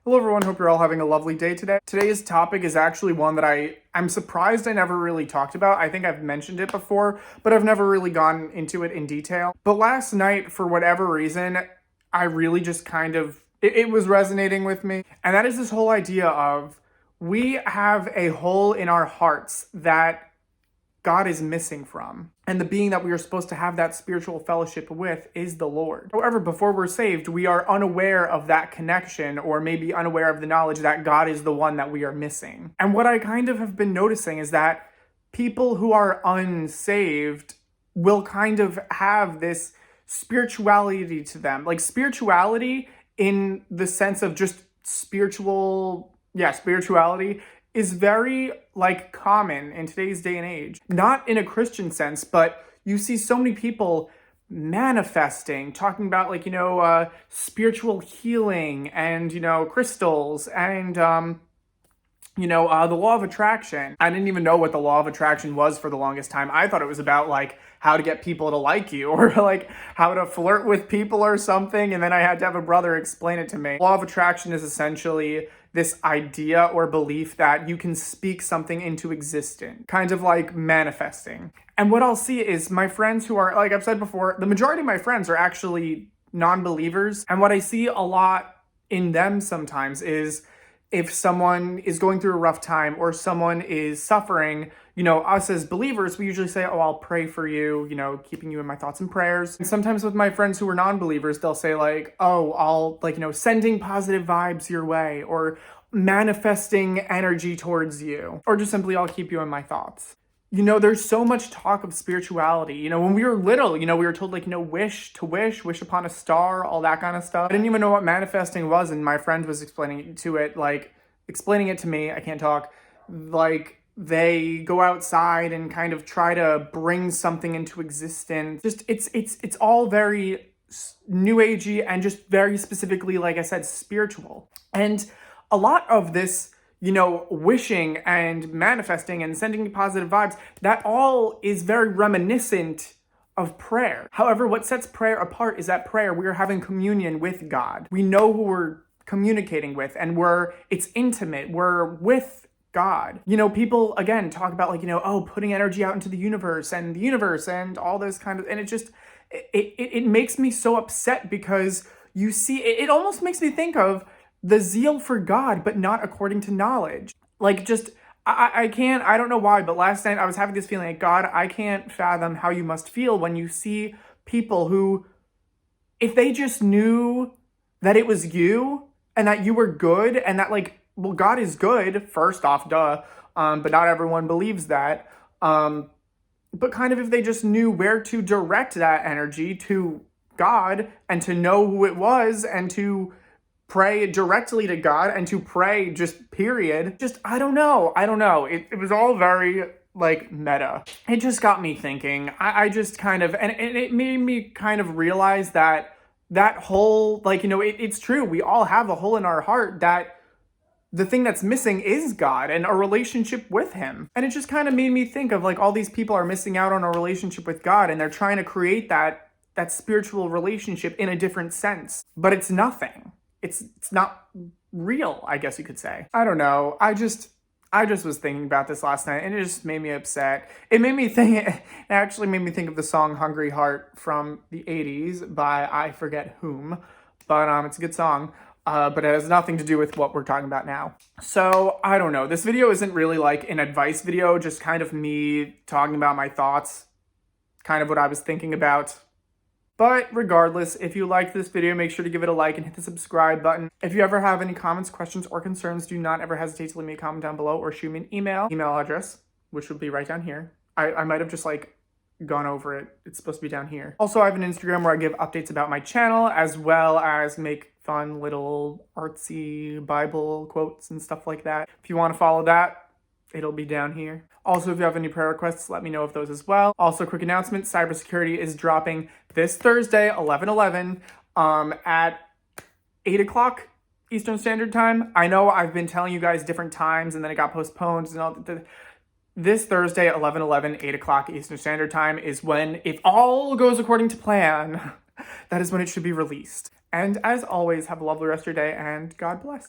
Hello everyone, hope you're all having a lovely day today. Today's topic is actually one that I'm surprised I never really talked about. I think I've mentioned it before, but I've never really gone into it in detail. But last night, for whatever reason, I really just it was resonating with me. And that is this whole idea of we have a hole in our hearts that God is missing from. And the being that we are supposed to have that spiritual fellowship with is the Lord. However, before we're saved, we are unaware of that connection, or maybe unaware of the knowledge that God is the one that we are missing. And what I kind of have been noticing is that people who are unsaved will kind of have this spirituality to them. Like spirituality in the sense of just spirituality is very common in today's day and age. Not in a Christian sense, but you see so many people manifesting, talking about spiritual healing and, crystals and, the law of attraction. I didn't even know what the law of attraction was for the longest time. I thought it was about how to get people to like you or how to flirt with people or something. And then I had to have a brother explain it to me. Law of attraction is essentially this idea or belief that you can speak something into existence, kind of like manifesting. And what I'll see is my friends who are, like I've said before, the majority of my friends are actually non-believers. And what I see a lot in them sometimes is if someone is going through a rough time or someone is suffering, us as believers, we usually say, oh, I'll pray for you, keeping you in my thoughts and prayers. And sometimes with my friends who are non-believers, they'll say oh, I'll, sending positive vibes your way or manifesting energy towards you, or just simply, I'll keep you in my thoughts. There's so much talk of spirituality. When we were little, we were told wish upon a star, all that kind of stuff. I didn't even know what manifesting was, and my friend was explaining it to me. I can't talk. They go outside and kind of try to bring something into existence. Just it's all very new agey and just very specifically, like I said, spiritual. And a lot of this, wishing and manifesting and sending positive vibes, that all is very reminiscent of prayer. However, what sets prayer apart is that prayer, we are having communion with God. We know who we're communicating with, and it's intimate. We're with God. People again talk about putting energy out into the universe and all this kind of, and it makes me so upset because you see, it almost makes me think of the zeal for God, but not according to knowledge. I don't know why, but last night I was having this feeling God, I can't fathom how you must feel when you see people who, if they just knew that it was you and that you were good and that God is good, first off, duh, but not everyone believes that. But kind of if they just knew where to direct that energy to God and to know who it was and to pray directly to God and to pray just period. I don't know. It was all very meta. It just got me thinking. I just kind of, and it made me kind of realize that whole, it's true. We all have a hole in our heart that the thing that's missing is God and a relationship with him. And it just kind of made me think of all these people are missing out on a relationship with God and they're trying to create that spiritual relationship in a different sense, but it's nothing. It's not real, I guess you could say. I don't know. I just was thinking about this last night and it just made me upset. It actually made me think of the song Hungry Heart from the 80s by I forget whom, but it's a good song. But it has nothing to do with what we're talking about now. So, I don't know. This video isn't really an advice video, just kind of me talking about my thoughts, kind of what I was thinking about. But regardless, if you liked this video, make sure to give it a like and hit the subscribe button. If you ever have any comments, questions, or concerns, do not ever hesitate to leave me a comment down below or shoot me an email address, which would be right down here. I might have just gone over it. It's supposed to be down here. Also, I have an Instagram where I give updates about my channel as well as make fun little artsy Bible quotes and stuff like that. If you want to follow that, it'll be down here. Also, if you have any prayer requests, let me know of those as well. Also, quick announcement, cybersecurity is dropping this Thursday, 11/11, at 8 o'clock Eastern Standard Time. I know I've been telling you guys different times and then it got postponed and all. This Thursday, 11/11, 8 o'clock Eastern Standard Time is when, if all goes according to plan, that is when it should be released. And as always, have a lovely rest of your day and God bless.